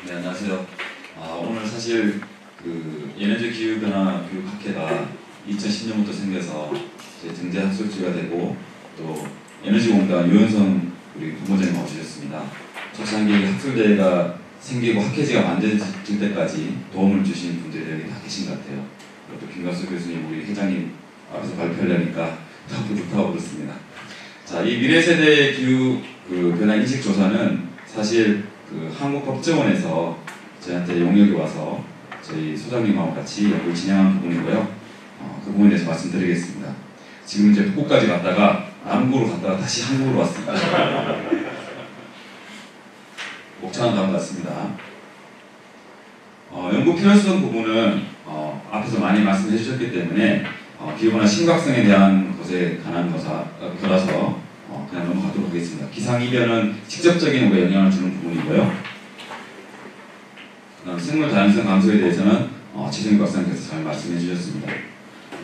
네, 안녕하세요. 오늘 사실 그 에너지 기후변화 교육학회가 2010년부터 생겨서 제 등재 학술지가 되고 또 에너지공단 유현성 우리 부모님 나오셨습니다. 초창기 학술대회가 생기고 학회지가 만들어질 때까지 도움을 주신 분들이 여기 다 계신 것 같아요. 또 김관수 교수님 우리 회장님 앞에서 발표하려니까 더 뿌듯하고 그렇습니다. 자, 이 미래세대 기후 변화 인식 조사는 사실 한국법제원에서 저희한테 용역이 와서 저희 소장님하고 같이 연구를 진행한 부분이고요. 그 부분에 대해서 말씀드리겠습니다. 지금 이제 북구까지 갔다가 남구로 갔다가 다시 한국으로 왔습니다. 목차는 다음 같습니다. 연구 필요성 부분은 앞에서 많이 말씀해 주셨기 때문에 기후변화 심각성에 대한 것에 관한 거라서 그냥 넘어가도록 하겠습니다. 기상이변은 직접적인 영향을 주는 부분이고요. 그다음 생물 다양성 감소에 대해서는 최승희 박사님께서 잘 말씀해 주셨습니다.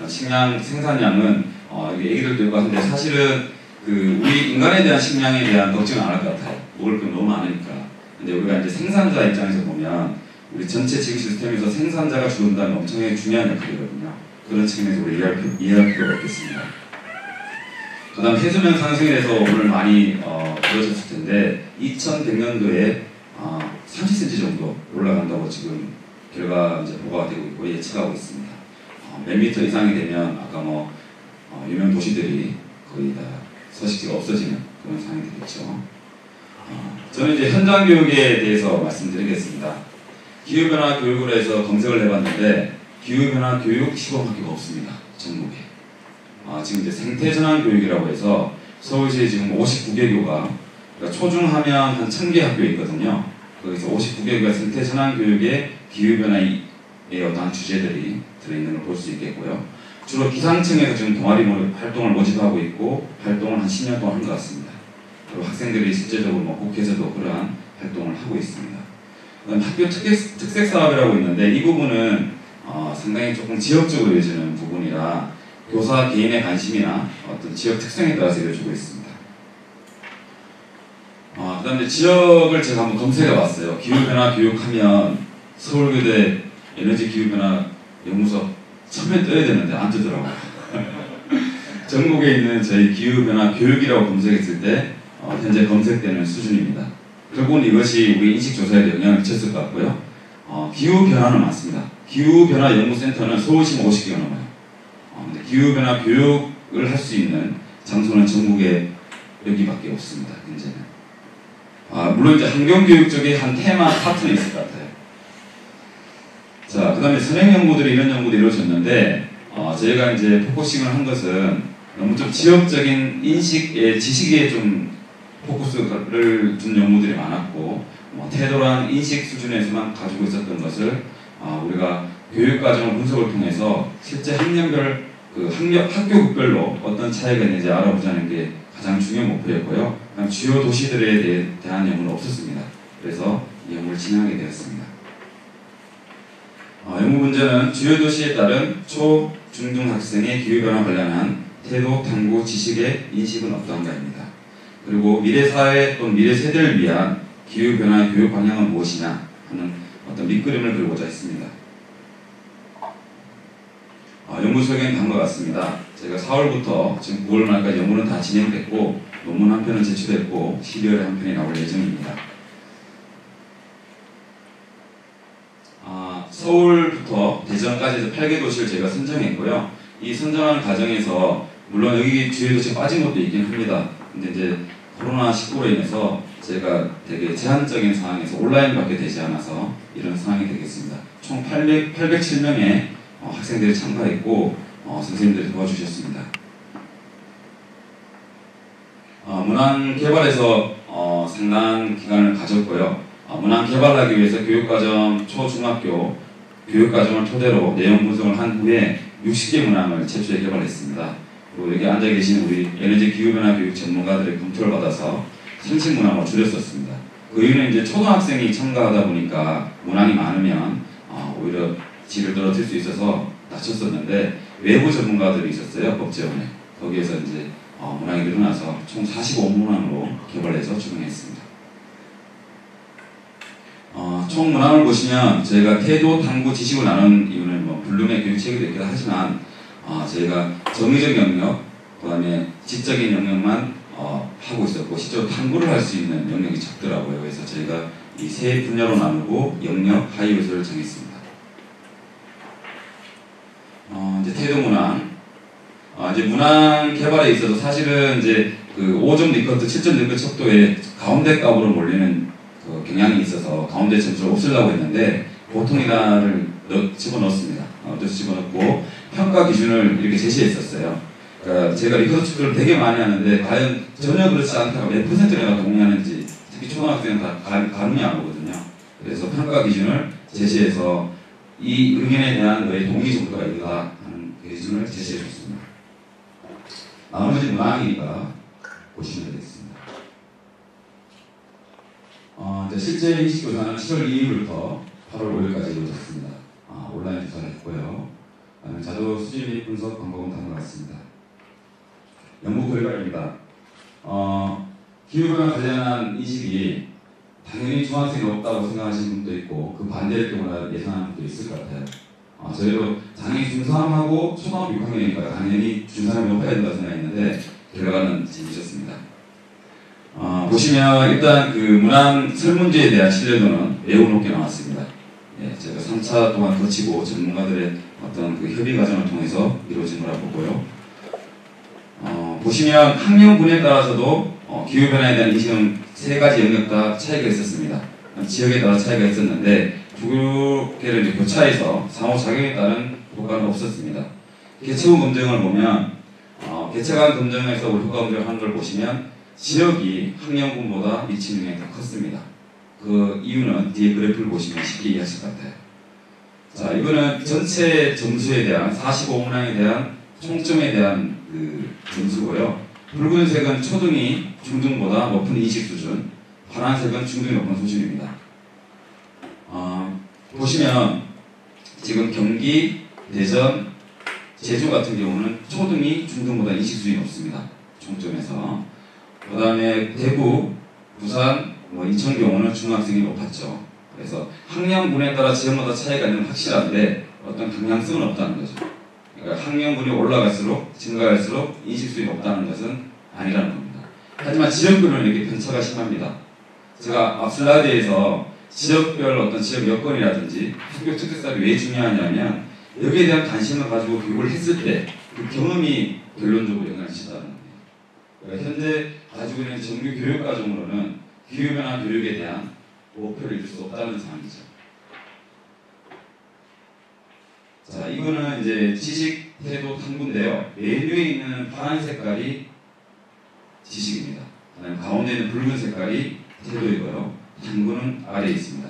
식량 생산량은 여기 얘기를 들고 하는데 사실은 우리 인간에 대한 식량에 대한 걱정은 안 할 것 같아요. 먹을 게 너무 많으니까. 근데 우리가 이제 생산자 입장에서 보면 우리 전체 지구 시스템에서 생산자가 줄어든다면 엄청나게 중요한 역할이거든요. 그런 측면에서 우리 이해할 필요가 있겠습니다. 그 다음 해수면 상승에 대해서 오늘 많이 들으셨을 텐데 2100년도에 30cm 정도 올라간다고 지금 결과 이제 보고가 되고 있고 예측하고 있습니다. 몇 미터 이상이 되면 아까 유명 도시들이 거의 다 서식지가 없어지는 그런 상황이 되겠죠. 저는 이제 현장 교육에 대해서 말씀드리겠습니다. 기후변화 교육으로 해서 검색을 해봤는데 기후변화 교육 시범학교가 없습니다. 전국에. 지금 이제 생태전환 교육이라고 해서 서울시에 지금 59개 교가 그러니까 초중하면 한 1000개 학교에 있거든요. 거기서 59개 교가 생태전환 교육에 기후변화의 어떤 주제들이 들어있는 걸 볼 수 있겠고요. 주로 기상청에서 지금 동아리 활동을 모집하고 있고 활동을 한 10년 동안 한 것 같습니다. 그리고 학생들이 실제적으로 국회에서도 그러한 활동을 하고 있습니다. 그다음 학교 특색 사업이라고 있는데 이 부분은 상당히 조금 지역적으로 이루어지는 부분이라 교사 개인의 관심이나 어떤 지역 특성에 따라서 이루어지고 있습니다. 그 다음에 지역을 제가 한번 검색해 봤어요. 기후변화 교육하면 서울교대 에너지 기후변화 연구소 처음에 떠야 되는데 안 뜨더라고요. 전국에 있는 저희 기후변화 교육이라고 검색했을 때 현재 검색되는 수준입니다. 결국은 이것이 우리 인식조사에 영향을 미쳤을 것 같고요. 기후변화는 많습니다. 기후변화연구센터는 서울시 50개가 넘어요. 근데 기후변화 교육을 할 수 있는 장소는 전국에 여기밖에 없습니다. 현재는. 물론 이제 환경교육 쪽에 한 테마 파트는 있을 것 같아요. 자, 그 다음에 선행연구들이 이런 연구들이 이루어졌는데 저희가 이제 포커싱을 한 것은 너무 좀 지역적인 인식의 지식에 좀 포커스를 둔 연구들이 많았고 태도란 인식 수준에서만 가지고 있었던 것을 우리가 교육과정을 분석을 통해서 실제 학년별 학교급별로 어떤 차이가 있는지 알아보자는 게 가장 중요한 목표였고요. 주요 도시들에 대한 연구는 없었습니다. 그래서 이 연구를 진행하게 되었습니다. 연구 문제는 주요 도시에 따른 초, 중등 학생의 기후변화 관련한 태도, 탐구, 지식의 인식은 어떠한가입니다. 그리고 미래사회 또는 미래세대를 위한 기후변화 교육 방향은 무엇이냐 하는 어떤 밑그림을 그리고자 했습니다. 연구 소개는 다음과 같습니다. 제가 4월부터 지금 9월 말까지 연구는 다 진행됐고 논문 한 편은 제출됐고 12월에 한 편이 나올 예정입니다. 서울부터 대전까지 해서 8개 도시를 제가 선정했고요. 이 선정하는 과정에서 물론 여기 주요 도시 빠진 것도 있긴 합니다. 근데 이제 코로나19로 인해서 제가 되게 제한적인 상황에서 온라인밖에 되지 않아서 이런 상황이 되겠습니다. 총 807명의 학생들이 참가했고 선생님들이 도와주셨습니다. 문항 개발에서 상당한 기간을 가졌고요. 문항 개발하기 위해서 교육과정, 초중학교 교육과정을 토대로 내용 분석을 한 후에 60개 문항을 최초에 개발했습니다. 그리고 여기 앉아 계신 우리 에너지 기후변화 교육 전문가들의 검토를 받아서 30문항으로 줄였었습니다. 그 이유는 이제 초등학생이 참가하다 보니까 문항이 많으면 오히려 질을 떨어뜨릴 수 있어서 낮췄었는데 외부 전문가들이 있었어요. 법제원에. 거기에서 이제 문항이 늘어나서 총 45문항으로 개발해서 적용했습니다. 총 문항을 보시면 저희가 태도, 탐구, 지식을 나눈 이유는 뭐 블룸의 교육체계도 있기도 하지만 저희가 정의적 영역, 그 다음에 지적인 영역만 하고 있었고 실제로 탐구를 할 수 있는 영역이 적더라고요. 그래서 저희가 이 세 분야로 나누고 영역, 하위 요소를 정했습니다. 이제 태도 문항. 이제 문항 개발에 있어서 사실은 이제 그 5점 리커트, 7점 리커트 척도에 가운데 값으로 몰리는 그 경향이 있어서 가운데 점수를 없애려고 했는데 보통이다를 집어넣었습니다. 집어넣고 평가 기준을 이렇게 제시했었어요. 그러니까 제가 리커트 척도를 되게 많이 하는데 과연 전혀 그렇지 않다가 몇 %가 동의하는지 특히 초등학생은 다 가늠이 안 오거든요. 그래서 평가 기준을 제시해서 이 의견에 대한 너의 동의 정도가 있다 하는 기준을 제시해줬습니다. 나머지 문항이니까 보시면 되겠습니다. 실제 인식교사는 7월 2일부터 8월 5일까지 이루어졌습니다. 온라인 조사를 했고요. 자료 수집 및 분석 방법은 다음과 같습니다. 연구 결과입니다. 기후변화 관련한 인식이 당연히 중학생이 없다고 생각하시는 분도 있고 그 반대일 경우나 예상하는 분도 있을 것 같아요. 저희도 당연히 중3하고 초등학교 6학년이니까 당연히 중3이 높아야 된다고 생각했는데 결과는 재미있었습니다. 보시면 일단 그 문항 설문지에 대한 신뢰도는 매우 높게 나왔습니다. 예, 제가 3차 동안 거치고 전문가들의 어떤 그 협의 과정을 통해서 이루어진 거라 보고요. 보시면 학년군에 따라서도 기후변화에 대한 인식은 세 가지 영역 다 차이가 있었습니다. 지역에 따라 차이가 있었는데 두 개를 이제 교차해서 상호작용에 따른 효과는 없었습니다. 개체군 검증을 보면 개체간 검증에서 효과 검증을 한 걸 보시면 지역이 학년군보다 미치는 영향이 더 컸습니다. 그 이유는 뒤에 그래프를 보시면 쉽게 이해하실 것 같아요. 자, 이거는 전체 점수에 대한 45문항에 대한 총점에 대한 그 점수고요. 붉은색은 초등이 중등보다 높은 인식 수준, 파란색은 중등이 높은 수준입니다. 보시면 지금 경기, 대전, 제주 같은 경우는 초등이 중등보다 인식 수준이 높습니다. 총점에서. 그 다음에 대구, 부산, 인천 경우는 중학생이 높았죠. 그래서 학년군에 따라 지역마다 차이가 있는 건 확실한데 어떤 방향성은 없다는 거죠. 그러니까 학년군이 올라갈수록 증가할수록 인식 수준이 높다는 것은 아니라는 겁니다. 하지만 지역별로는 이렇게 편차가 심합니다. 제가 앞 슬라이드에서 지역별 어떤 지역 여건이라든지 학교 특색이 왜 중요하냐면 여기에 대한 관심을 가지고 교육을 했을 때 그 경험이 결론적으로 영향을 미친다는 겁니다. 그러니까 현재 가지고 있는 정규 교육 과정으로는 기후변화 교육에 대한 목표를 이룰 수 없다는 상황이죠. 자, 이거는 이제 지식, 태도, 탐구인데요. 맨 위에 있는 파란 색깔이 지식입니다. 그다음에 가운데 있는 붉은 색깔이 태도이고요. 탐구는 아래에 있습니다.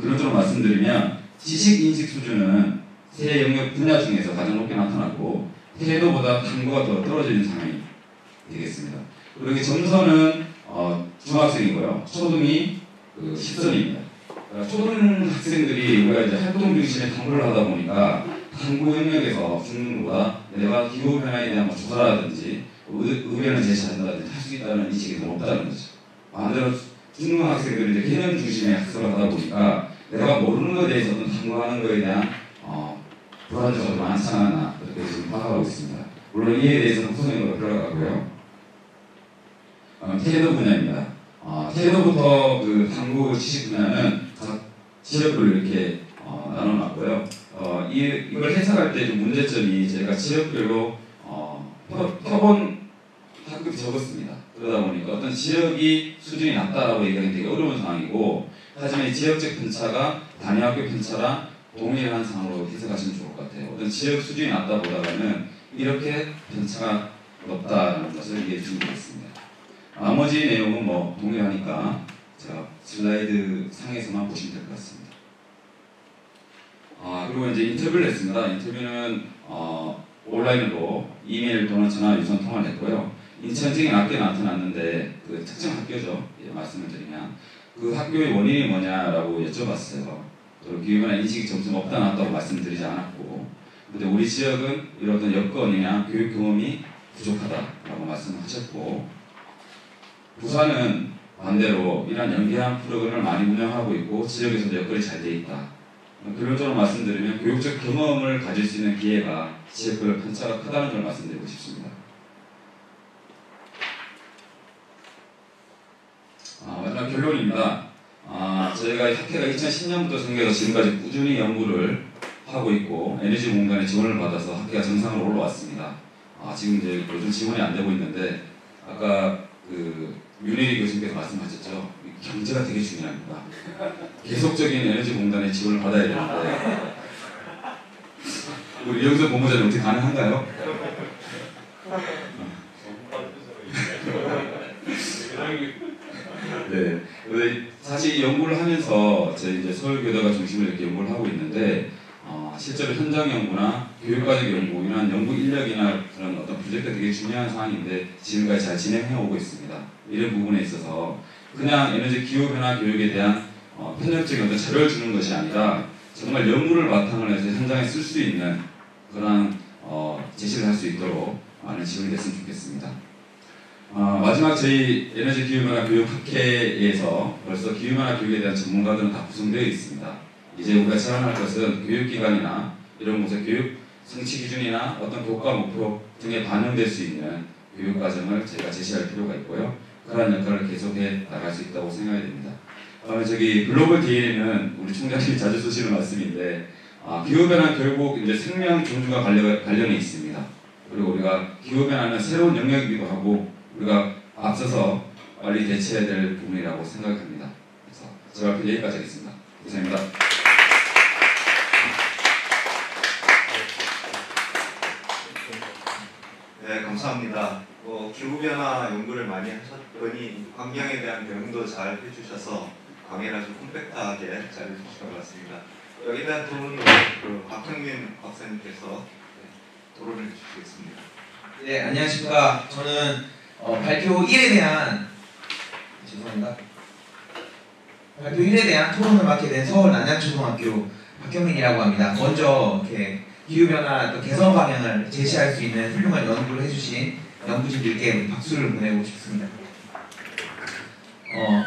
그런 쪽으로 말씀드리면 지식 인식 수준은 세 영역 분야 중에서 가장 높게 나타났고 태도보다 탐구가 더 떨어지는 상황이 되겠습니다. 그리고 점선은 중학생이고요. 초등이 10선입니다. 그러니까 초등학생들이 우리가 이제 활동 중심의 탐구를 하다 보니까 탐구 영역에서 중등보다 내가 기후변화에 대한 조사라든지 의견을 제시한다든지 할 수 있다는 인식이 더 높다는 거죠. 반대로 중등학생들이 이제 개념 중심의 학습을 하다 보니까 내가 모르는 것에 대해서 어떤 탐구하는 것에 대한 불안정성이 많지 않았나 그렇게 지금 파악하고 있습니다. 물론 이에 대해서는 후속으로 들어가고요. 태도 분야입니다. 태도부터 그 탐구 지식 분야는 각 지역별로 이렇게 나눠놨고요. 이걸 해석할 때 좀 문제점이 제가 지역별로 표본 학급이 적었습니다. 그러다 보니까 어떤 지역이 수준이 낮다라고 얘기하기 되게 어려운 상황이고, 하지만 이 지역적 편차가 단위학교 편차랑 동일한 상황으로 해석하시면 좋을 것 같아요. 어떤 지역 수준이 낮다 보다가는 이렇게 편차가 높다는 것을 이해해 주시면 되겠습니다. 나머지 내용은 동일하니까 제가 슬라이드 상에서만 보시면 될 것 같습니다. 그리고 이제 인터뷰를 했습니다. 인터뷰는 온라인으로 이메일 또는 전화 유선 통화를 했고요. 인천적인 학교에 나타났는데 그 특정 학교죠. 말씀을 드리면 그 학교의 원인이 뭐냐라고 여쭤봤어요. 그리고 기후변화 인식이 점수 높다 낮다고 말씀드리지 않았고, 근데 우리 지역은 이런 어떤 여건이나 교육 경험이 부족하다라고 말씀하셨고, 부산은 반대로 이러한 연계한 프로그램을 많이 운영하고 있고 지역에서도 여건이 잘 돼 있다. 결론적으로 말씀드리면 교육적 경험을 가질 수 있는 기회가 지역별 편차가 크다는 걸 말씀드리고 싶습니다. 마지막 결론입니다. 저희가 학회가 2010년부터 생겨서 지금까지 꾸준히 연구를 하고 있고 에너지공단의 지원을 받아서 학회가 정상으로 올라왔습니다. 지금 이제 요즘 지원이 안 되고 있는데 아까 윤혜리 교수님께서 말씀하셨죠. 경제가 되게 중요합니다. 계속적인 에너지공단의 지원을 받아야 되는데 우리 이영선 본부장님 어떻게 가능한가요? 네. 사실 연구를 하면서 저희 이제 서울교대가 중심으로 이렇게 연구를 하고 있는데 실제로 현장 연구나 교육과정 연구 이런 연구 인력이나 그런 어떤 프로젝트가 되게 중요한 사항인데 지금까지 잘 진행해 오고 있습니다. 이런 부분에 있어서 그냥 에너지 기후 변화 교육에 대한 편협적인 어떤 자료를 주는 것이 아니라 정말 연구를 바탕으로 해서 현장에 쓸 수 있는 그런 제시를 할 수 있도록 많은 지원이 됐으면 좋겠습니다. 마지막 저희 에너지 기후변화 교육학회에서 벌써 기후변화 교육에 대한 전문가들은 다 구성되어 있습니다. 이제 우리가 제안할 것은 교육기관이나 이런 곳의 교육 성취 기준이나 어떤 교과 목표 등에 반영될 수 있는 교육과정을 저희가 제시할 필요가 있고요. 그러한 역할을 계속해 나갈 수 있다고 생각이 됩니다. 저기 글로벌 DNA는 우리 총장님이 자주 쓰시는 말씀인데 기후변화 결국 이제 생명 존중과 관련이 있습니다. 그리고 우리가 기후변화는 새로운 영역이기도 하고 우리가 앞서서 빨리 대처해야 될 부분이라고 생각합니다. 그래서 제 발표 여기까지 하겠습니다. 감사합니다. 네, 감사합니다. 기후변화 연구를 많이 하셨더니 환경에 대한 대응도 잘 해주셔서 강의를 아주 컴팩트하게 잘 해주신 것 같습니다. 여기에 대한 토론은 박형민 박사님께서 토론을 해주시겠습니다. 네, 안녕하십니까. 저는 발표 1에 대한 발표 1에 대한 토론을 맡게 된 서울 난양초등학교 박형민이라고 합니다. 먼저 이렇게 기후변화 또 개선 방향을 제시할 수 있는 훌륭한 연구를 해주신 연구진들께 박수를 보내고 싶습니다.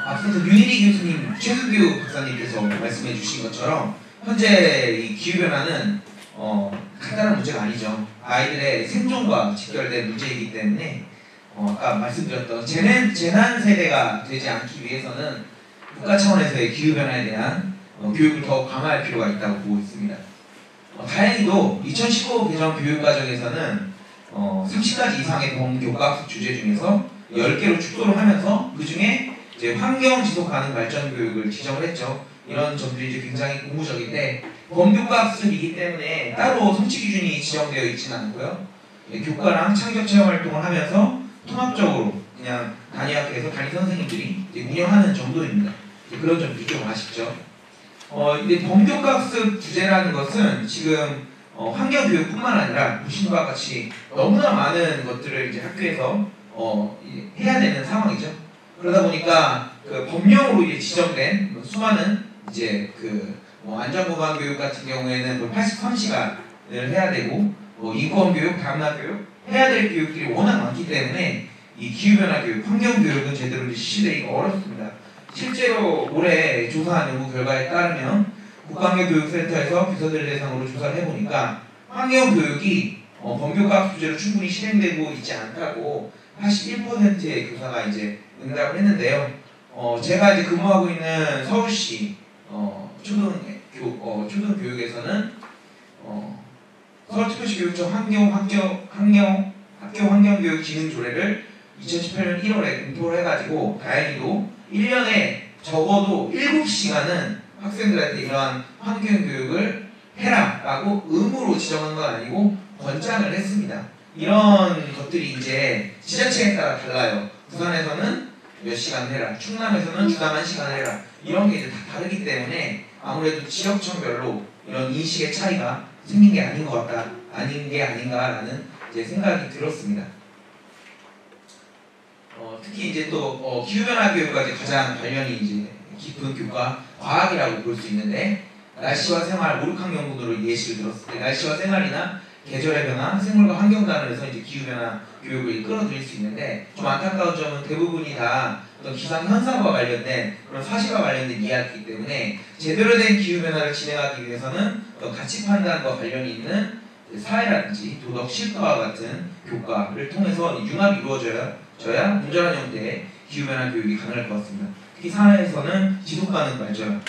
앞서서 윤희리 교수님, 최수규 박사님께서 말씀해 주신 것처럼 현재 이 기후변화는 간단한 문제가 아니죠. 아이들의 생존과 직결된 문제이기 때문에 아까 말씀드렸던 재난 세대가 되지 않기 위해서는 국가 차원에서의 기후변화에 대한 교육을 더 강화할 필요가 있다고 보고 있습니다. 다행히도 2015 개정 교육과정에서는 30가지 이상의 범교과 주제 중에서 10개로 축소를 하면서 그 중에 이제 환경 지속 가능 발전 교육을 지정을 했죠. 이런 점들이 이제 굉장히 고무적인데 범교과 학습이기 때문에 따로 성취 기준이 지정되어 있지는 않고요. 교과랑 창의적 체험 활동을 하면서 통합적으로 그냥 단위 학교에서 담임 선생님들이 이제 운영하는 정도입니다. 그런 점들이 좀 아쉽죠. 이제 범교과 학습 주제라는 것은 지금 환경 교육뿐만 아니라 보신 바와 같이 너무나 많은 것들을 이제 학교에서 해야 되는 상황이죠. 그러다 보니까 그 법령으로 이제 지정된 수많은 이제 안전보건 교육 같은 경우에는 83시간을 해야 되고 인권 교육, 다문화 교육 해야 될 교육들이 워낙 많기 때문에 이 기후변화 교육, 환경 교육은 제대로 실시되기가 어렵습니다. 실제로 올해 조사한 연구 결과에 따르면 국가환경교육센터에서 교사들 대상으로 조사를 해보니까 환경교육이 범교과 주제로 충분히 실행되고 있지 않다고 81%의 교사가 이제 응답을 했는데요. 제가 이제 근무하고 있는 서울시 초등교육에서는 서울특별시 교육청 학교 환경교육 진흥 조례를 2018년 1월에 검토를 해가지고 다행히도 1년에 적어도 7시간은 학생들한테 이러한 환경교육을 해라라고 의무로 지정한 건 아니고 권장을 했습니다. 이런 것들이 이제 지자체에 따라 달라요. 부산에서는 몇 시간 해라, 충남에서는 주당 1시간 해라, 이런 게 이제 다 다르기 때문에 아무래도 지역청별로 이런 인식의 차이가 생긴 게 아닌 것 같다, 아닌 게 아닌가라는 이제 생각이 들었습니다. 특히 이제 또 기후변화 교육과 이제 가장 관련이 이제 깊은 교과 과학이라고 볼 수 있는데, 날씨와 생활, 오륙학 연구로 예시를 들었을 때 날씨와 생활이나 계절의 변화, 생물과 환경 단원에서 이제 기후변화 교육을 끌어들일 수 있는데 좀 안타까운 점은 대부분이 다 어떤 기상 현상과 관련된 그런 사실과 관련된 이야기이기 때문에 제대로 된 기후 변화를 진행하기 위해서는 어떤 가치 판단과 관련이 있는 사회라든지 도덕 실과와 같은 교과를 통해서 융합이 이루어져야 온전한 형태의 기후 변화 교육이 가능할 것 같습니다. 특히 사회에서는 지속 가능 발전,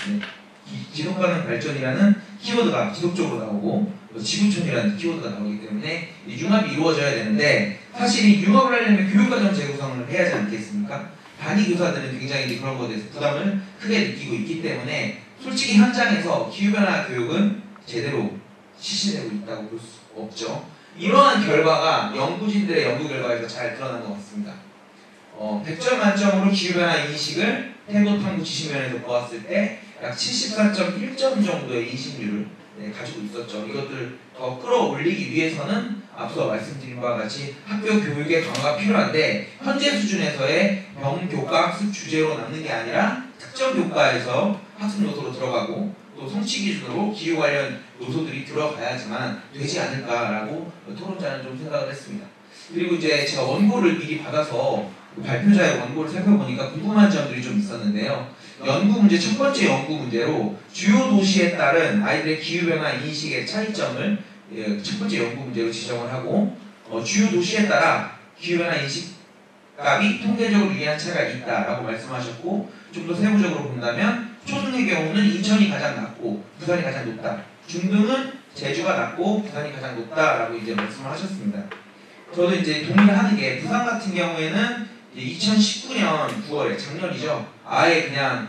지속 가능 발전이라는 키워드가 지속적으로 나오고 지구촌이라는 키워드가 나오기 때문에 이 융합이 이루어져야 되는데 사실 이 융합을 하려면 교육과정 재구성을 해야 하지 않겠습니까? 단위 교사들은 굉장히 그런 것에 대해서 부담을 크게 느끼고 있기 때문에 솔직히 현장에서 기후변화 교육은 제대로 실시되고 있다고 볼 수 없죠. 이러한 결과가 연구진들의 연구 결과에서 잘 드러난 것 같습니다. 100점 만점으로 기후변화 인식을 태도 탐구 지식면에서 보았을 때 약 74.1점 정도의 인식률을 가지고 있었죠. 이것들 더 끌어올리기 위해서는 앞서 말씀드린 바와 같이 학교 교육의 강화가 필요한데 현재 수준에서의 병교과 학습 주제로 남는 게 아니라 특정 교과에서 학습 요소로 들어가고 또 성취 기준으로 기후 관련 요소들이 들어가야지만 되지 않을까라고 토론자는 좀 생각을 했습니다. 그리고 이제 제가 원고를 미리 받아서 발표자의 원고를 살펴보니까 궁금한 점들이 좀 있었는데요. 연구 문제 첫 번째 연구 문제로 주요 도시에 따른 아이들의 기후변화 인식의 차이점을 첫 번째 연구 문제로 지정을 하고 주요 도시에 따라 기후변화 인식값이 통계적으로 유의한 차이가 있다라고 말씀하셨고 좀 더 세부적으로 본다면 초등의 경우는 인천이 가장 낮고 부산이 가장 높다. 중등은 제주가 낮고 부산이 가장 높다라고 이제 말씀을 하셨습니다. 저도 이제 동의를 하는 게 부산 같은 경우에는 2019년 9월에 작년이죠. 아예 그냥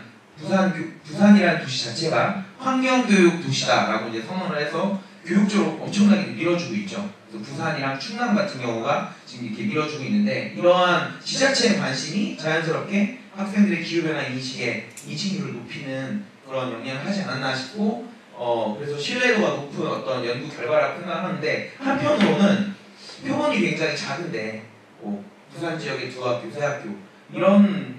부산이라는 도시 자체가 환경교육 도시다라고 이제 선언을 해서 교육적으로 엄청나게 밀어주고 있죠. 그래서 부산이랑 충남 같은 경우가 지금 이렇게 밀어주고 있는데 이러한 지자체의 관심이 자연스럽게 학생들의 기후변화 인식의 인식률을 높이는 그런 영향을 하지 않았나 싶고 그래서 신뢰도가 높은 어떤 연구 결과라고 생각하는데 한편으로는 표본이 굉장히 작은데 부산 지역의 두 학교, 세 학교 이런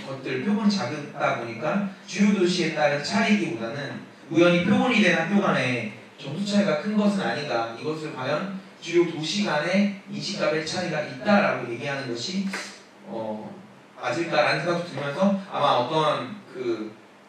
것들 표본이 작다 보니까 주요 도시에 따른 차이기보다는 우연히 표본이 된 학교 간에 점수 차이가 큰 것은 아닌가. 이것을 과연 주요 도시 간의 인식값의 차이가 있다라고 얘기하는 것이 맞을까라는 생각도 들면서 아마 어떤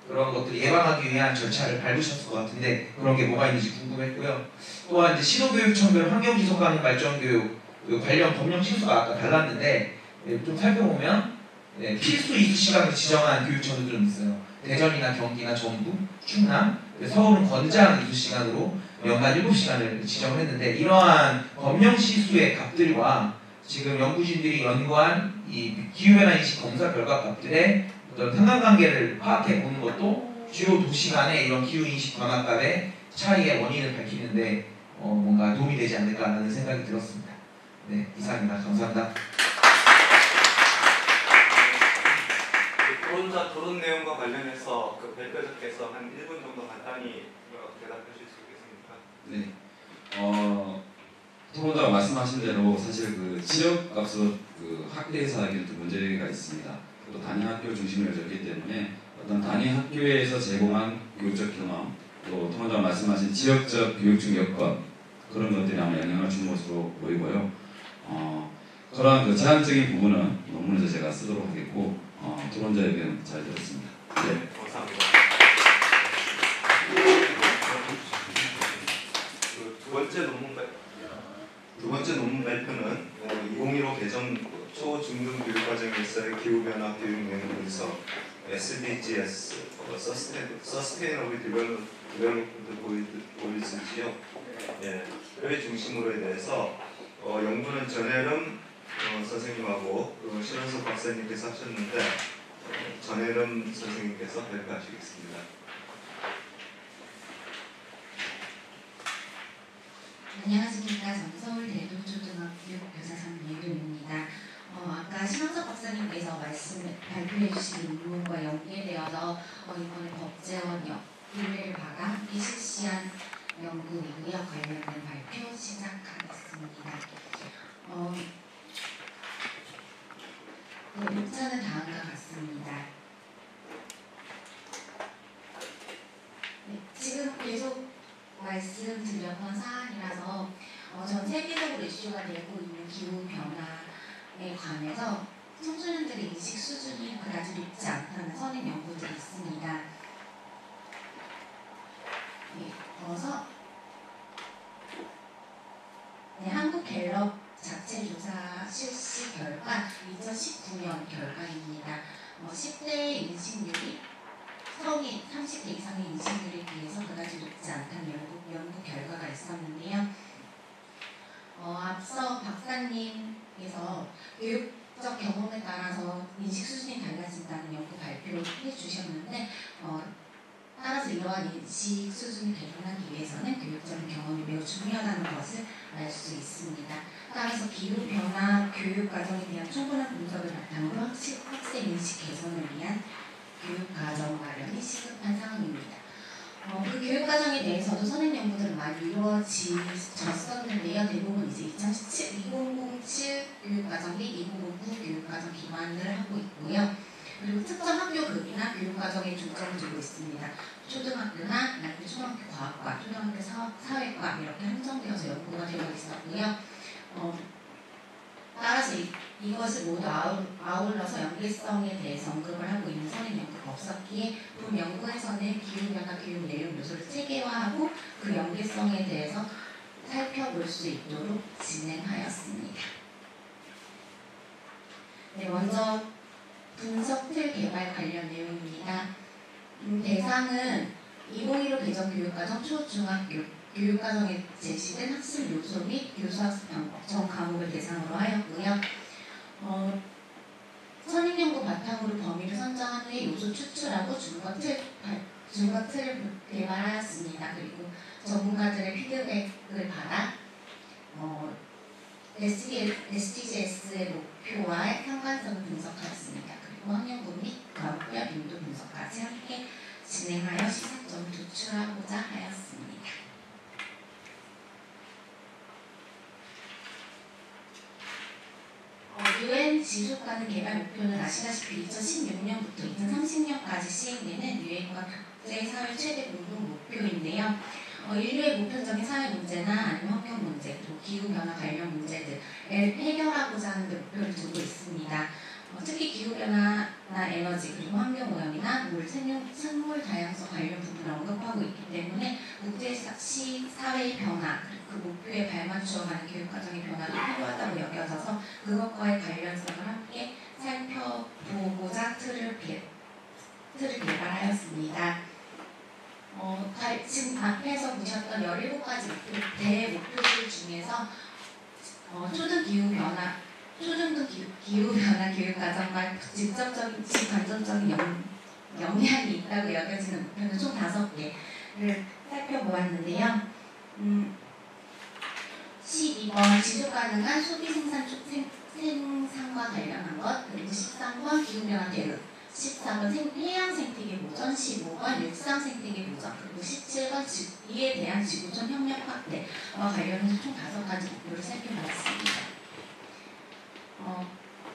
그런 것들 예방하기 위한 절차를 밟으셨을 것 같은데 그런 게 뭐가 있는지 궁금했고요. 또한 이제 시도교육청별 환경지속가능 발전교육 관련 법령 실수가 아까 달랐는데 좀 살펴보면 필수 이수 시간을 지정한 교육청도 좀 있어요. 대전이나 경기나 전북, 충남, 서울은 권장 이수 시간으로 연간 7시간을 지정을 했는데 이러한 법령 실수의 값들과 지금 연구진들이 연구한 이 기후변화 인식 검사 결과 값들의 어떤 상관관계를 파악해 보는 것도 주요 도시 간의 이런 기후 인식 변화값의 차이의 원인을 밝히는데 뭔가 도움이 되지 않을까라는 생각이 들었습니다. 네, 이상입니다. 감사합니다. 토론 내용과 관련해서 발표자께서 한 1분 정도 간단히 대답해 주실 수 있겠습니까? 네. 토론자가 말씀하신 대로 사실 지역값으로 학대해서 하기는 좀 문제가 있습니다. 또 단위 학교 중심으로 열렸기 때문에 어떤 단위 학교에서 제공한 교육적 경험, 또 토론자가 말씀하신 지역적 교육적 여건 그런 것들이 아마 영향을 준 것으로 보이고요. 그러한 제한적인 부분은 논문에서 제가 쓰도록 하겠고 토론자 의견 잘 들었습니다. 네, 감사합니다. 두 번째 논문 발표는 2015 개정 초중등 교육과정에서의 기후변화 교육 내용 분석 SDGs Sustainable Development Goals지요. 의 중심으로에 대해서 연구는 전혜름 선생님하고 신원석 박사님께서 하셨는데 전혜름 선생님께서 발표하시겠습니다. 안녕하십니까. 저는 서울 대동초등학교 교사 장예금입니다. 아까 신원석 박사님께서 발표해 주신 논문과 연계되어서 이번에 법제원 의뢰를 받아 함께 실시한 연구이고요. 관련된 발표 시작하겠습니다. 목차는 다음과 같습니다. 지금 계속 말씀드렸던 사안이라서 전 세계적으로 이슈가 되고 있는 기후변화 관해서 청소년들의 인식 수준이 그다지 높지 않다는 선행 연구들이 있습니다. 이어서 한국갤럽 자체 조사 실시 결과 2019년 결과입니다. 10대 인식률이 성인 30대 이상의 인식률에 비해서 그다지 높지 않다는 연구 결과가 있었는데요. 앞서 박사님께서 교육적 경험에 따라서 인식 수준이 달라진다는 연구 발표를 해주셨는데 따라서 이러한 인식 수준을 개선하기 위해서는 교육적인 경험이 매우 중요하다는 것을 알 수 있습니다. 따라서 기후변화 교육과정에 대한 충분한 분석을 바탕으로 학생 인식 개선을 위한 교육과정 마련이 시급한 상황입니다. 그 교육과정에 대해서도 선행 연구들은 많이 이루어졌었는데요. 대부분 이제 2007 교육과정 및 2009 교육과정 기반을 하고 있고요. 그리고 특정 학교급이나 교육과정에 중점을 두고 있습니다. 초등학교나 초등학교 과학과, 초등학교 사회과 이렇게 한정되어서 연구가 되어 있었고요. 따라서 이것을 모두 아울러서 연계성에 대해서 언급을 하고 있는 선행 연구가 없었기에 본 연구에서는 기후변화 교육 내용 요소를 체계화하고 그 연계성에 대해서 살펴볼 수 있도록 진행하였습니다. 네, 먼저 분석 틀 개발 관련 내용입니다. 대상은 2015 개정 교육과정 초중학교 교육과정에 제시된 학습 요소 및 교수학습 방법 전 과목을 대상으로 하였고요. 선행 연구 바탕으로 범위를 선정한 후에 요소 추출하고 준거 틀을 개발하였습니다. 그리고 전문가들의 피드백을 받아 SDGs의 목표와 상관성을 분석하였습니다. 그리고 학년부 및 과목별 인도 분석까지 함께 진행하여 시사점을 도출하고자 하였습니다. UN 지속가능 개발 목표는 아시다시피 2016년부터 2030년까지 시행되는 유엔과 국제사회 최대 공동 목표인데요. 인류의 보편적인 사회 문제나 아니면 환경 문제, 또 기후변화 관련 문제들을 해결하고자 하는 데 목표를 두고 있습니다. 특히 기후변화나 에너지, 그리고 환경오염이나 물, 생물 다양성 관련 부분을 언급하고 있기 때문에 국제사회의 변화, 그 목표에 발맞추어가는 교육과정의 변화도 필요하다고 여겨져서 그것과의 관련성을 함께 살펴보고자 틀을 개발하였습니다. 지금 앞에서 보셨던 17가지 대목표들 중에서 초중등 기후변화 교육과정과 직관적인 영향이 있다고 여겨지는 목표는 총 5개를 살펴보았는데요. 12번 지속가능한 소비 생산과 관련한 것, 그리고 13번 기후변화 대응, 14번 해양 생태계 보전, 15번 육상 생태계 보전, 그리고 17번 이에 대한 지구촌 협력 확대와 관련해서 총 5가지 목표를 살펴봤습니다.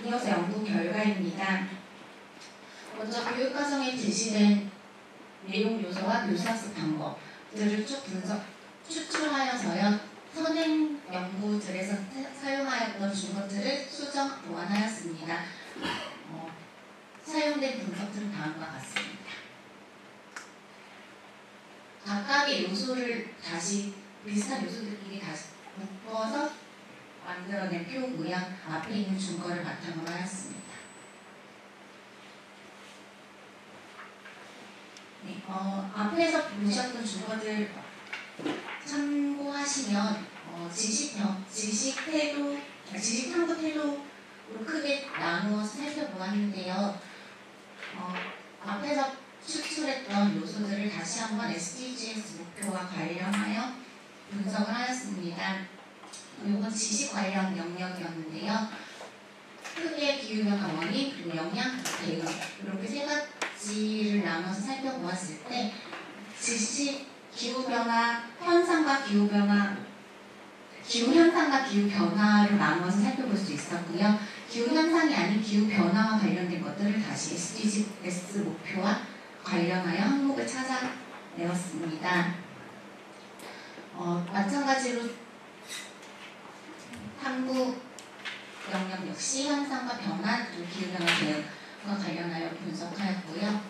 이어서 연구 결과입니다. 먼저 교육과정에 제시된 내용 요소와 교수학습 방법들을 쭉 추출하여서요. 선행 연구들에서 사용하였던 준것들을 수정 보완하였습니다. 사용된 분석들은 다음과 같습니다. 각각의 요소를 비슷한 요소들끼리 다시 묶어서 만들어낸 표고요. 앞에 있는 준거를 바탕으로 하였습니다. 네, 앞에서 보셨던 준거들 참고하시면 지식 탐구 태도로 크게 나누어서 살펴보았는데요. 앞에서 추출했던 요소들을 다시 한번 SDGs 목표와 관련하여 분석을 하였습니다. 이건 지식 관련 영역이었는데요. 크게 기후변화 원인, 그리고 영향, 대응 이렇게 3가지를 나눠서 살펴보았을 때 기후변화 현상과 기후현상과 기후변화로 나누어서 살펴볼 수 있었고요. 기후현상이 아닌 기후변화와 관련된 것들을 다시 SDGs 목표와 관련하여 항목을 찾아내었습니다. 마찬가지로 탐구 영역 역시 현상과 변화 그리고 기후변화 대응과 관련하여 분석하였고요.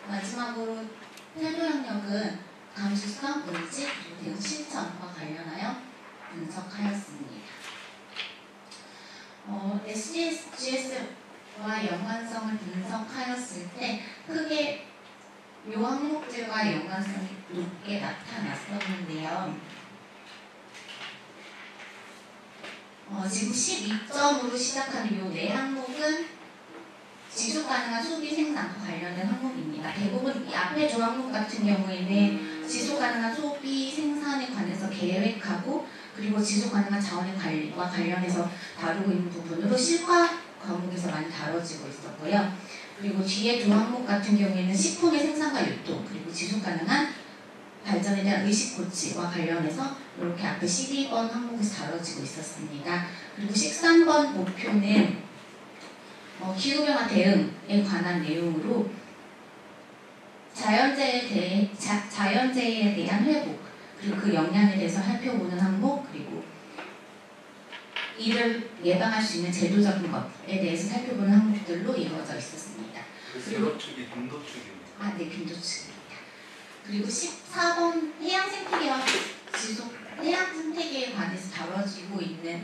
마지막으로 태도 영역은 감수성, 의지, 그리고 대응 실천과 관련하여 분석하였습니다. SDGs와 연관성을 분석하였을 때 크게 요 항목들과 연관성이 높게 나타났었는데요. 지금 12점으로 시작하는 요 네 항목은 지속 가능한 소비 생산과 관련된 항목입니다. 대부분 이 앞에 조 항목 같은 경우에는 지속 가능한 소비 생산에 관해서 계획하고 그리고 지속 가능한 자원의 관리와 관련해서 다루고 있는 부분으로 실과 과목에서 많이 다뤄지고 있었고요. 그리고 뒤에 조 항목 같은 경우에는 식품의 생산과 유통 그리고 지속 가능한 발전에 대한 의식 고치와 관련해서 이렇게 앞에 12번 항목에서 다뤄지고 있었습니다. 그리고 13번 목표는 기후변화 대응에 관한 내용으로 자연재해에 대한 회복 그리고 그 영향에 대해서 살펴보는 항목 그리고 이를 예방할 수 있는 제도적인 것에 대해서 살펴보는 항목들로 이루어져 있었습니다. 그리고 축이 빈도축입니다. 네, 빈도축입니다. 그리고 14번 해양 생태계와 해양 생태계에 관해서 다뤄지고 있는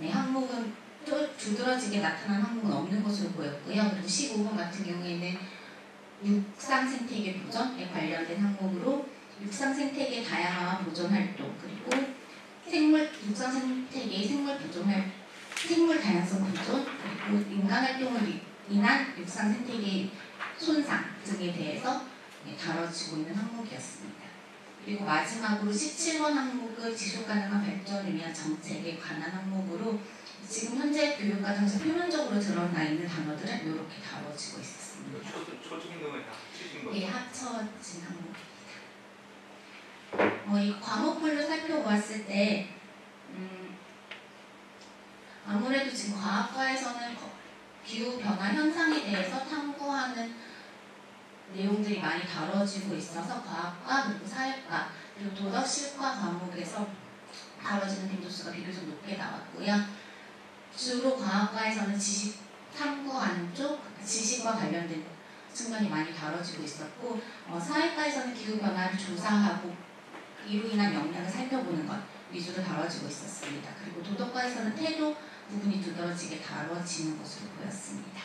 항목은 또 두드러지게 나타난 항목은 없는 것으로 보였고요. 그리고 15번 같은 경우에는 육상 생태계 보전에 관련된 항목으로 육상 생태계 다양화와 보존 활동 그리고 육상 생태계의 생물 다양성 보존 그리고 인간 활동을 인한 육상 생태계의 손상 등에 대해서 다뤄지고 있는 항목이었습니다. 그리고 마지막으로 17번 항목은 지속가능한 발전을 위한 정책에 관한 항목으로 지금 현재 교육과정에서 표면적으로 드러나 있는 단어들은 이렇게 다뤄지고 있었습니다. 초중등을 다 합치신 거죠? 네, 합쳐진 항목입니다. 이 과목별로 살펴보았을 때 아무래도 지금 과학과에서는 기후변화 현상에 대해서 탐구하는 내용들이 많이 다뤄지고 있어서 과학과 그리고 사회과 그리고 도덕실과 과목에서 다뤄지는 빈도수가 비교적 높게 나왔고요. 주로 과학과에서는 지식 탐구하는 쪽, 지식과 관련된 측면이 많이 다뤄지고 있었고 사회과에서는 기후변화를 조사하고 이로 인한 영향을 살펴보는 것 위주로 다뤄지고 있었습니다. 그리고 도덕과에서는 태도 부분이 두드러지게 다뤄지는 것으로 보였습니다.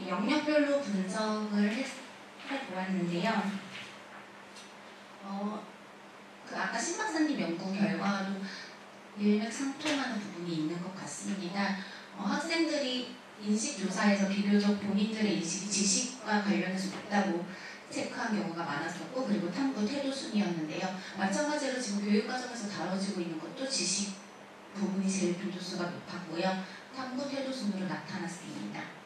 영역별로 분석을 해보았는데요. 아까 신 박사님 연구 결과로 일맥상통하는 부분이 있는 것 같습니다. 학생들이 인식조사에서 비교적 본인들의 인식이 지식과 관련해서 높다고 체크한 경우가 많았었고 그리고 탐구 태도 순이었는데요. 마찬가지로 지금 교육과정에서 다뤄지고 있는 것도 지식 부분이 제일 빈도수가 높았고요. 탐구 태도 순으로 나타났습니다.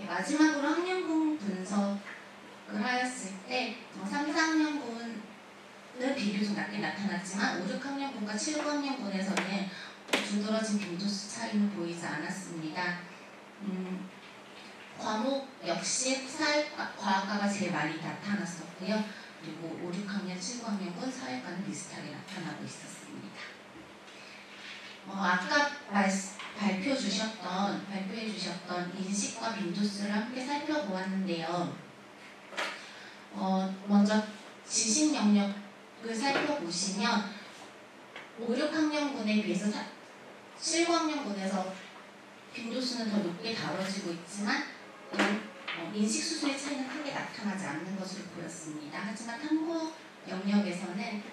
마지막으로 학년군 분석을 하였을 때 3, 4학년군은 비교적 낮게 나타났지만 5, 6학년군과 7, 9학년군에서는 두드러진 빈도수 차이는 보이지 않았습니다. 과목 역시 과학과가 제일 많이 나타났었고요. 그리고 5, 6학년, 7, 9학년군 사회과는 비슷하게 나타나고 있었습니다. 아까 발표해 주셨던 인식과 빈도수를 함께 살펴보았는데요. 먼저 지식 영역을 살펴보시면 5, 6학년군에 비해서 7, 9학년군에서 빈도수는 더 높게 다뤄지고 있지만 인식 수준의 차이는 크게 나타나지 않는 것으로 보였습니다. 하지만 탐구 영역에서는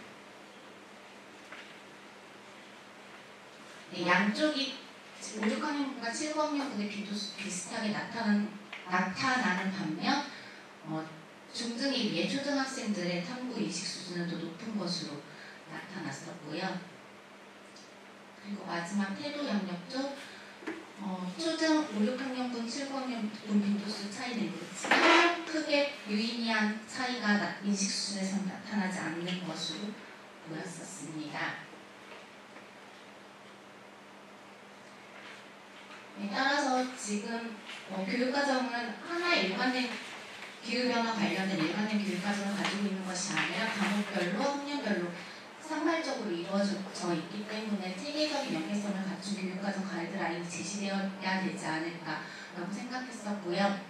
양쪽이 5, 6학년군과 7, 9학년군의 빈도수 비슷하게 나타나는 반면 중등에 비해 초등학생들의 탐구 인식 수준은 더 높은 것으로 나타났었고요. 그리고 마지막 태도 영역도 초등 5, 6학년군, 7, 9학년군 빈도수 차이는 그렇지만 크게 유의미한 차이가 인식 수준에서 나타나지 않는 것으로 보였었습니다. 따라서 지금 교육과정은 하나의 일관된 기후변화 관련된 일관된 교육과정을 가지고 있는 것이 아니라 과목별로 학년별로 산발적으로 이루어져 있기 때문에 체계적인 연계성을 갖춘 교육과정 가이드라인이 제시되어야 되지 않을까라고 생각했었고요.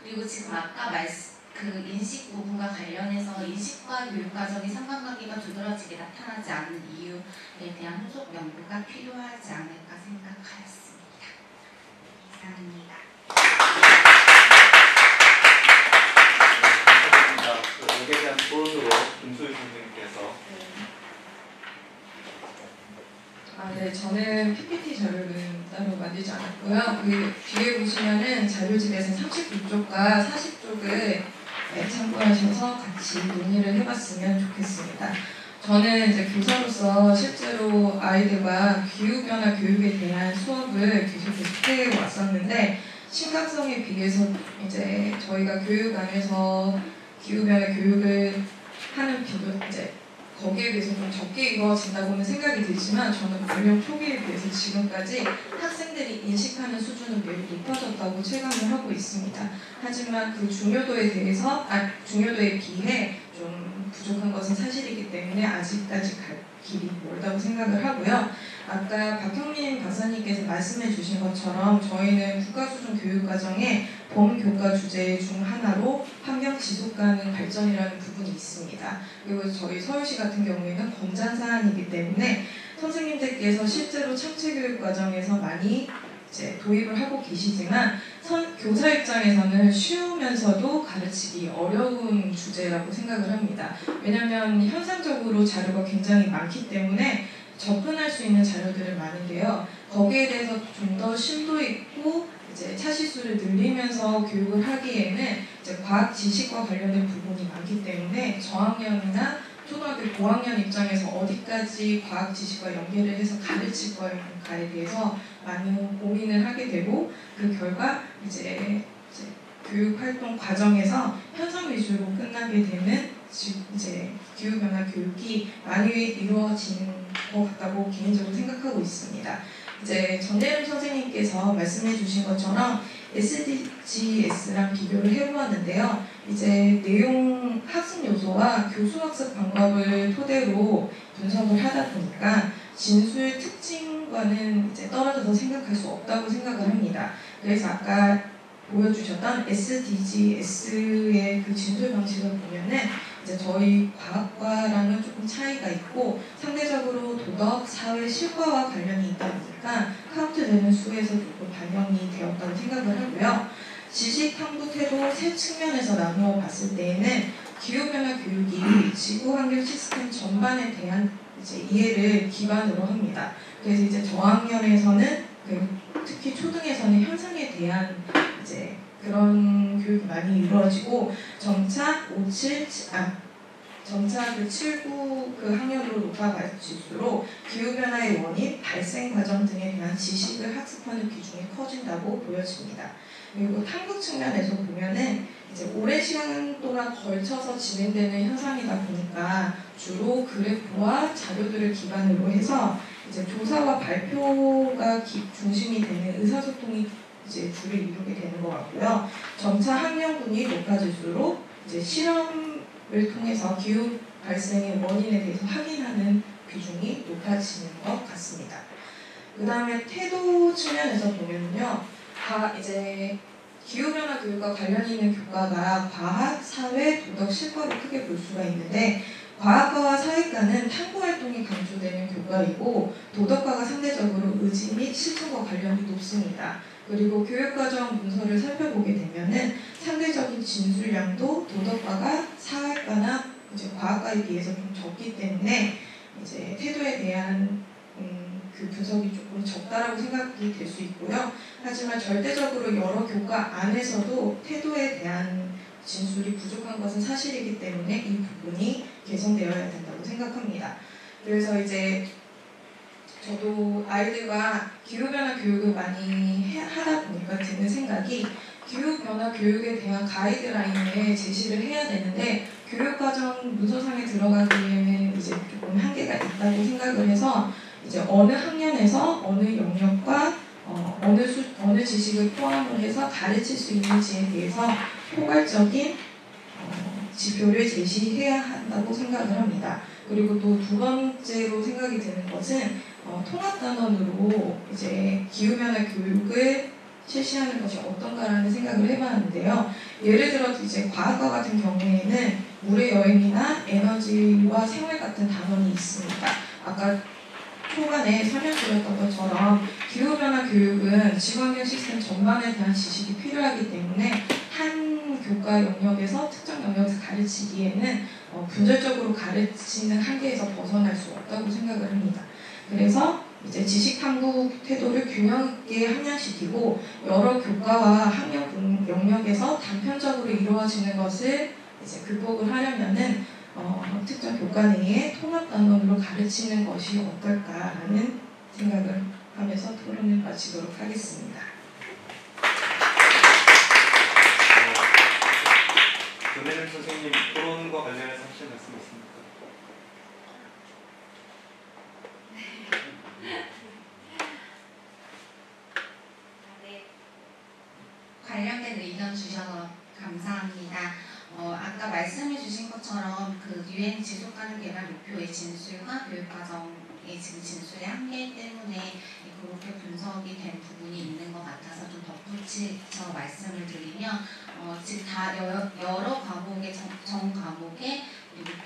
그리고 지금 아까 그 인식 부분과 관련해서 인식과 교육과정의 상관관계가 두드러지게 나타나지 않는 이유에 대한 후속 연구가 필요하지 않을까 생각하였습니다. 이상입니다. 감사합니다. 여기에 대한 토론으로 김소희 선생님께서. 네, 저는 PPT 자료는 따로 만들지 않았고요. 그 뒤에 보시면은 자료집에서 39쪽과 40쪽을 참고하셔서 같이 논의를 해봤으면 좋겠습니다. 저는 이제 교사로서 실제로 아이들과 기후변화 교육에 대한 수업을 계속 해왔었는데 심각성에 비해서 이제 저희가 교육 안에서 기후변화 교육을 하는 비교 이제 거기에 비해서 좀 적게 이루어진다고는 생각이 들지만 저는 연령 초기에 비해서 지금까지 학생들이 인식하는 수준은 매우 높아졌다고 체감을 하고 있습니다. 하지만 그 중요도에 비해 좀 부족한 것은 사실이기 때문에 아직까지 갈 길이 멀다고 생각을 하고요. 아까 박형민 박사님께서 말씀해 주신 것처럼 저희는 국가수준 교육과정의 범교과 주제 중 하나로 환경 지속 가능 발전이라는 부분이 있습니다. 그리고 저희 서울시 같은 경우에는 권장 사안이기 때문에 선생님들께서 실제로 창체교육 과정에서 많이 이제 도입을 하고 계시지만 교사 입장에서는 쉬우면서도 가르치기 어려운 주제라고 생각을 합니다. 왜냐하면 현상적으로 자료가 굉장히 많기 때문에 접근할 수 있는 자료들은 많은데요. 거기에 대해서 좀 더 심도 있고 이제 차시수를 늘리면서 교육을 하기에는 이제 과학 지식과 관련된 부분이 많기 때문에 저학년이나 초등학교 고학년 입장에서 어디까지 과학 지식과 연계를 해서 가르칠 거인가에 대해서 많은 고민을 하게 되고 그 결과 이제 교육 활동 과정에서 현상 위주로 끝나게 되는 이제 기후변화 교육이 많이 이루어지는 것 같다고 개인적으로 생각하고 있습니다. 이제 전예름 선생님께서 말씀해 주신 것처럼 SDGs랑 비교를 해보았는데요. 이제 내용 학습 요소와 교수 학습 방법을 토대로 분석을 하다 보니까 진술 특징과는 이제 떨어져서 생각할 수 없다고 생각을 합니다. 그래서 아까 보여주셨던 SDGs의 그 진술 방식을 보면은 이제 저희 과학과랑은 조금 차이가 있고 상대적으로 도덕, 사회, 실과와 관련이 있다 보니까 카운트되는 수에서 조금 반영이 되었다고 생각을 하고요. 지식 탐구 태도 세 측면에서 나누어 봤을 때에는 기후변화 교육이 지구 환경 시스템 전반에 대한 이제 이해를 기반으로 합니다. 그래서 이제 저학년에서는 특히 초등에서는 현상에 대한 이제 그런 교육이 많이 이루어지고 점차 그 7, 9 그 학년으로 높아갈수록 기후변화의 원인, 발생 과정 등에 대한 지식을 학습하는 비중이 커진다고 보여집니다. 그리고 탐구 측면에서 보면은 이제 오랜 시간 동안 걸쳐서 진행되는 현상이다 보니까 주로 그래프와 자료들을 기반으로 해서 이제 조사와 발표가 중심이 되는 의사소통이 이제 주를 이루게 되는 것 같고요. 점차 학년군이 높아질수록 이제 실험을 통해서 기후 발생의 원인에 대해서 확인하는 비중이 높아지는 것 같습니다. 그 다음에 태도 측면에서 보면요, 이제 기후변화 교육과 관련 있는 교과가 과학, 사회, 도덕, 실과로 크게 볼 수가 있는데 과학과와 사회과는 탐구활동이 강조되는 교과이고 도덕과가 상대적으로 의지 및 실천과 관련이 높습니다. 그리고 교육과정 문서를 살펴보게 되면은 상대적인 진술량도 도덕과가 사회과나 이제 과학과에 비해서 좀 적기 때문에 이제 태도에 대한 그 분석이 조금 적다라고 생각이 될 수 있고요. 하지만 절대적으로 여러 교과 안에서도 태도에 대한 진술이 부족한 것은 사실이기 때문에 이 부분이 개선되어야 된다고 생각합니다. 그래서 이제 저도 아이들과 기후변화 교육을 많이 하다 보니까 드는 생각이 기후변화 교육에 대한 가이드라인을 제시를 해야 되는데 교육과정 문서상에 들어가기에는 이제 조금 한계가 있다고 생각을 해서 이제 어느 학년에서 어느 영역과 어느 지식을 포함을 해서 가르칠 수 있는지에 대해서 포괄적인 지표를 제시해야 한다고 생각을 합니다. 그리고 또 두 번째로 생각이 드는 것은 통합단원으로 이제 기후변화 교육을 실시하는 것이 어떤가라는 생각을 해봤는데요. 예를 들어 이제 과학과 같은 경우에는 물의 여행이나 에너지와 생활 같은 단원이 있습니다. 아까 초반에 설명드렸던 것처럼 기후변화 교육은 지구환경 시스템 전반에 대한 지식이 필요하기 때문에 한 교과 영역에서 특정 영역에서 가르치기에는 분절적으로 가르치는 한계에서 벗어날 수 없다고 생각을 합니다. 그래서 이제 지식 탐구 태도를 균형 있게 함양시키고 여러 교과와 학력 영역에서 단편적으로 이루어지는 것을 이제 극복을 하려면은 특정 교과 내에 통합 단원으로 가르치는 것이 어떨까라는 생각을 하면서 토론을 마치도록 하겠습니다. 조대림 선생님, 토론과 관련해서 하실 말씀 있습니까? 관련된 의견 주셔서 감사합니다. 아까 말씀해 주신 것처럼 그 유엔 지속가능 개발 목표의 진술과 교육과정의 진술의 한계 때문에 그렇게 분석이 된 부분이 있는 것 같아서 좀 덧붙여서 말씀을 드리면 지금 다 여러 과목의 전 과목에 그리고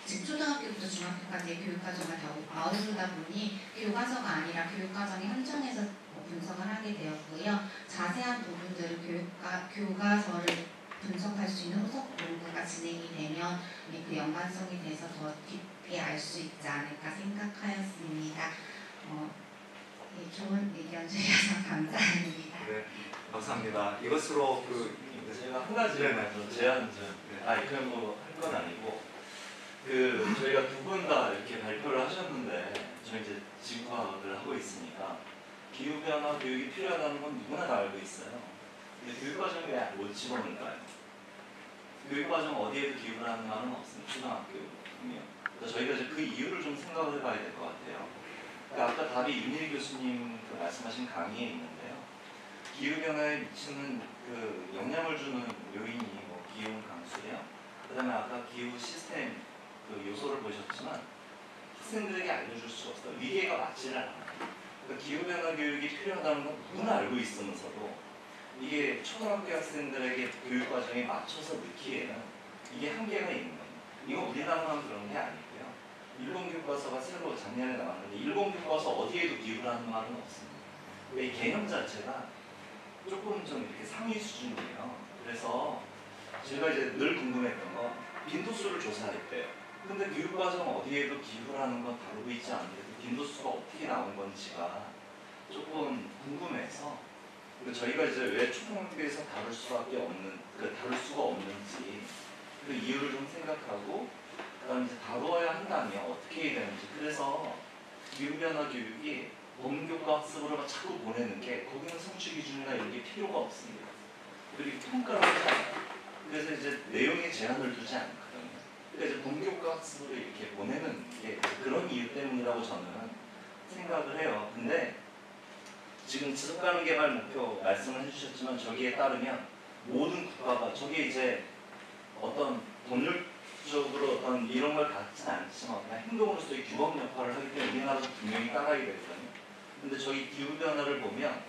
지금 초등학교부터 중학교까지의 교육과정을 다 아우르다 보니 교과서가 아니라 교육과정에 한정해서 분석을 하게 되었고요. 자세한 부분들을 교과서를 분석할 수 있는 후속 연구가 진행이 되면 그 연관성에 대해서 더 깊게 알 수 있지 않을까 생각하였습니다. 좋은 의견 주셔서 감사합니다. 네, 감사합니다. 이것으로 제가 한 가지 제안 그냥 할 건 아니고 저희가 두 분 다 이렇게 발표를 하셨는데 저희 이제 지구과학을 하고 있으니까 기후변화 교육이 필요하다는 건 누구나 다 알고 있어요. 근데 교육과정에 왜 못 집어넣을까요? 교육과정 어디에도 기후를 하는 말은 없습니다. 초등학교군요. 그러니까 저희가 이제 그 이유를 좀 생각을 해봐야 될 것 같아요. 그러니까 아까 답이 윤일 교수님 말씀하신 강의에 있는데요. 기후변화에 미치는 영향을 주는 요인이 기온 강수예요. 그 다음에 아까 기후 시스템 요소를 보셨지만 학생들에게 알려줄 수가 없어요. 위계가 맞지를 않아요. 그러니까 기후변화 교육이 필요하다는 건 누구나 알고 있으면서도 이게 초등학교 학생들에게 교육과정에 맞춰서 넣기에는 이게 한계가 있는 겁니다. 이거 우리나라만 그런 게 아니고요. 일본 교과서가 새로 작년에 나왔는데 일본 교과서 어디에도 기후라는 말은 없습니다. 이 개념 자체가 조금 좀 이렇게 상위 수준이에요. 그래서 제가 이제 늘 궁금했던 건 빈도수를 조사했대요. 근데 교육과정 어디에도 기후라는 건 다루고 있지 않는데 빈도수가 어떻게 나온 건지가 조금 궁금해서 저희가 이제 왜 초등학교에서 다룰 수가 없는지 그 이유를 좀 생각하고 그다음에 이제 다뤄야 한다면 어떻게 해야 되는지 그래서 기후변화 교육이 범교과 학습으로 자꾸 보내는 게 거기는 성취 기준이나 이런 게 필요가 없습니다. 그리고 평가를 하지 않아요. 그래서 이제 내용에 제한을 두지 않거든요. 그러니까 이제 범교과 학습으로 이렇게 보내는 게 그런 이유 때문이라고 저는 생각을 해요. 근데 지금 지속가능 개발 목표 말씀을 해주셨지만 저기에 따르면 모든 국가가 저게 이제 어떤 법률적으로 어떤 이런 걸 갖지는 않지만 그냥 행동으로서의 규범 역할을 하기 때문에 우리나라도 분명히 따라야 되거든요. 근데 저희 기후변화를 보면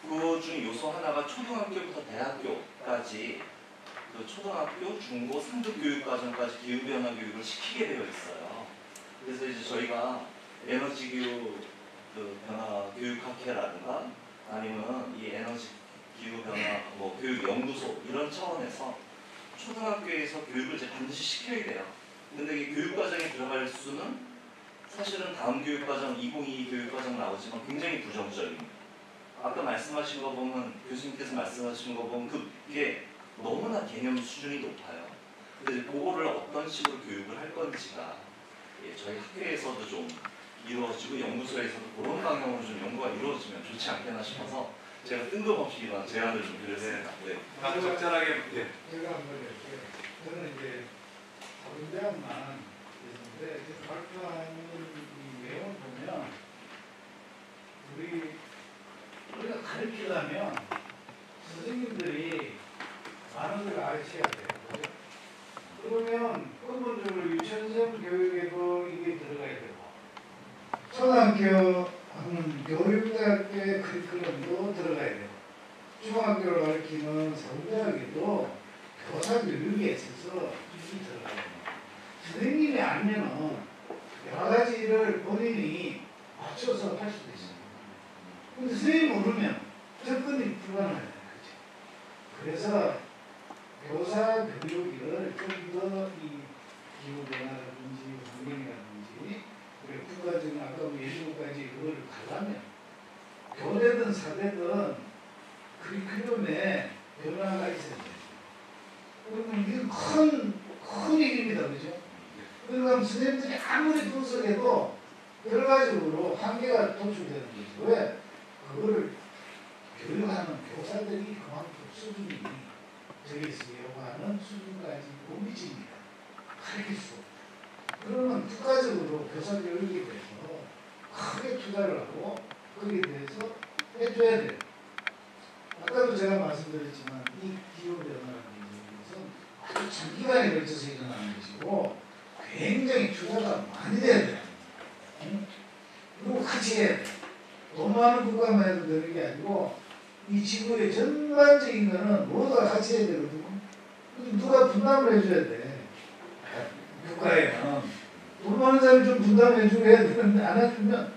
그 중 요소 하나가 초등학교부터 대학교까지 초등학교, 중고, 상급 교육과정까지 기후변화 교육을 시키게 되어 있어요. 그래서 이제 저희가 에너지 변화 교육학회라든가 아니면 이 에너지 기후변화 교육 연구소 이런 차원에서 초등학교에서 교육을 이제 반드시 시켜야 돼요. 근데 이 교육과정에 들어갈 수는 사실은 다음 교육과정 2022 교육과정 나오지만 굉장히 부정적입니다. 아까 말씀하신 거 보면 교수님께서 말씀하신 거 보면 그게 너무나 개념 수준이 높아요. 근데 그거를 어떤 식으로 교육을 할 건지가 저희 학회에서도 좀 이루어지고 연구소에서도 그런 방향으로 좀 연구가 이루어지면 좋지 않겠나 싶어서 제가 뜬금없이 이런 제안을 좀 드렸습니다. 네. 적절하게 제가 저는 이제 다른 대학만 있는데 발표하는 이 내용을 보면 우리가 가르치려면 선생님들이 많은 걸 가르쳐야 돼요. 그죠? 그러면 근본적으로 유치원생 교육에도 이게 들어가야 되고 초등학교 교육대학교의 커리큘럼도 들어가야 되고 중학교를 가르치는 서울대학에도 교사 교육에 있어서 이게 들어가야 돼요. 선생님이 알면은 여러 가지를 본인이 맞춰서 할 수도 있어요. 근데 선생님이 모르면 접근이 불가능해요. 그렇죠? 그래서 교사 교육을 좀 더 이 기후변화라든지 환경이라든지 그리고 국가적인 아까 예술까지 그걸 가려면 교대든 사대든 커리큘럼에 변화가 있어야 돼요. 그러면 이건 큰 일입니다. 그죠? 그러면 선생님들이 아무리 분석해도 결과적으로 한계가 도출되는 거죠. 왜? 그거를 교육하는 교사들이 그만큼 수준이 저기서 요구하는 수준까지 못 미칩니다. 가르칠 수 없다. 그러면 국가적으로 교사 교육에 대해서 크게 투자를 하고 거기에 대해서 해줘야 돼요. 아까도 제가 말씀드렸지만 이 기후변화라는 것은 아주 장기간에 걸쳐서 일어나는 것이고 굉장히 투자가 많이 돼야 돼요. 그리고 같이 해야 돼요. 돈 많은 국가만 해도 되는 게 아니고 이 지구의 전반적인 거는 모두가 같이 해야 되거든요. 누가 분담을 해줘야 돼. 국가에는 돈 많은 사람이 좀 분담해주고 해야 되는데 안 해주면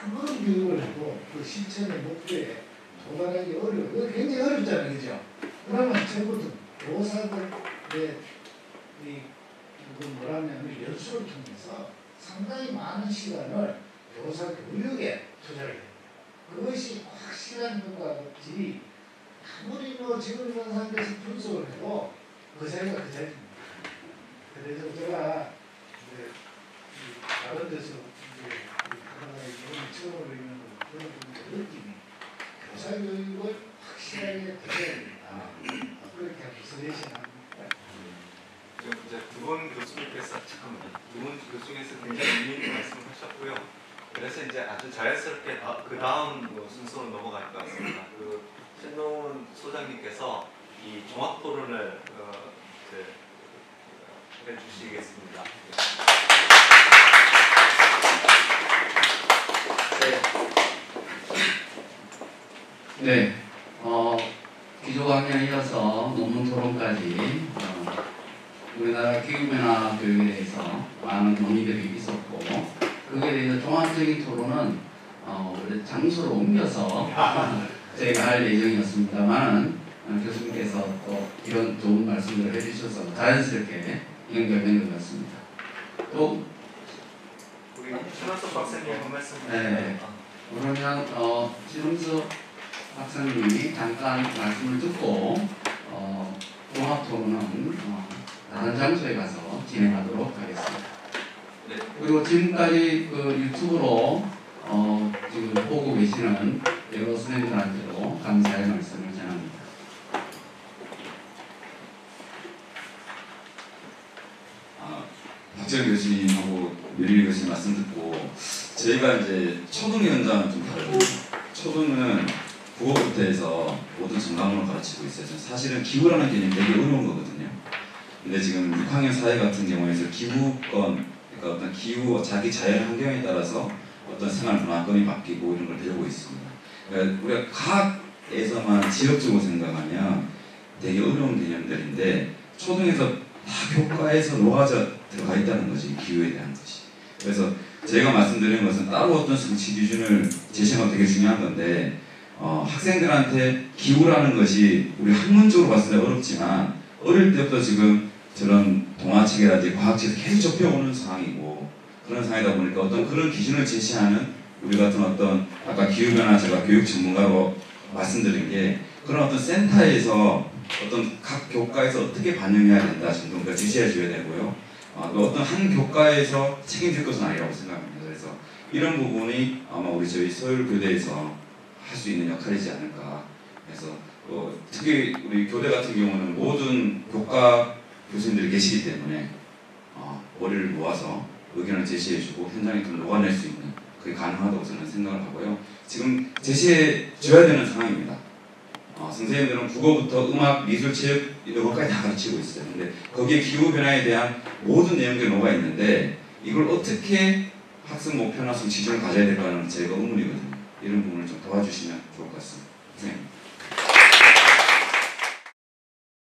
아무런 교육을 해도 그 실천의 목표에 도달하기 어려워요. 이거 굉장히 어렵잖아요. 그죠? 그러면 적어도 교사들의 뭐라면 연수를 통해서 상당히 많은 시간을 교사 교육에 투자를 해요. 그것이 확실한 효과지 아무리 지금 이런 상태에서 분석을 해도 그 자리가 그 자리입니다. 그래서 제가 다른 데서 하다가 처음으로 있는 그런 느낌이 교사 교육을 확실하게 드려야 된다. 그렇게 하면서 내신합니다. 지금 이제 두 분 교수님께서 두분 교수님께서 굉장히 의미 있는 말씀을 하셨고요. 그래서 이제 아주 자연스럽게 그 다음 순서로 넘어갈 것 같습니다. 그 신동훈 소장님께서 이 종합 토론을 해주시겠습니다. 네, 기조강연에 이어서 논문 토론까지 우리나라 기후변화 교육에 대해서 많은 논의들이 있었고 그에 대해서 종합적인 토론은 원래 장소로 옮겨서 저희가 할 예정이었습니다만 교수님께서 또 이런 좋은 말씀들을 해주셔서 자연스럽게 연결된 것 같습니다. 또 우리 신원석 박사님 한 말씀 네, 그러면 신원석 박사님이 잠깐 말씀을 듣고 종합 토론은 다른 장소에 가서 진행하도록 하겠습니다. 네. 그리고 지금까지 그 유튜브로 지금 보고 계시는 여러 선생님들한테도 감사의 말씀을 전합니다. 박재현 교수님하고 밀리 교수님 말씀 듣고 저희가 이제 초등 현장은 좀 다르거든요. 초등은 국어부터 해서 모든 전강으로 가르치고 있어요. 사실은 기후라는 개념이 되게 어려운 거거든요. 근데 지금 6학년 사회 같은 경우에서 기후권, 그러니까 어떤 기후, 자기 자연 환경에 따라서 어떤 생활 문화권이 바뀌고 이런 걸 배우고 있습니다. 그러니까 우리가 과학에서만 지역적으로 생각하면 되게 어려운 개념들인데 초등에서 다 교과에서 녹아져 들어가 있다는 거지, 기후에 대한 것이. 그래서 제가 말씀드리는 것은 따로 어떤 성취 기준을 제시하는 건 되게 중요한 건데 학생들한테 기후라는 것이 우리 학문적으로 봤을 때 어렵지만 어릴 때부터 지금 저런 동화책이라든지 과학책에서 계속 접해오는 상황이고 그런 상황이다 보니까 어떤 그런 기준을 제시하는 우리 같은 어떤 아까 기후변화 제가 교육 전문가로 말씀드린 게 그런 어떤 센터에서 어떤 각 교과에서 어떻게 반영해야 된다 정도가 제시해 줘야 되고요. 또 어떤 한 교과에서 책임질 것은 아니라고 생각합니다. 그래서 이런 부분이 아마 우리 저희 서울교대에서 할 수 있는 역할이지 않을까. 그래서 특히 우리 교대 같은 경우는 모든 교과 교수님들이 계시기 때문에 머리를 모아서 의견을 제시해주고 현장에 좀 녹아낼 수 있는 그게 가능하다고 저는 생각을 하고요. 지금 제시해 줘야 되는 상황입니다. 선생님들은 국어부터 음악, 미술, 체육 이것까지 다 가르치고 있어요. 근데 거기에 기후변화에 대한 모든 내용들이 녹아 있는데 이걸 어떻게 학습 목표나 기준을 가져야 될까는 제가 의문이거든요. 이런 부분을 좀 도와주시면 좋을 것 같습니다.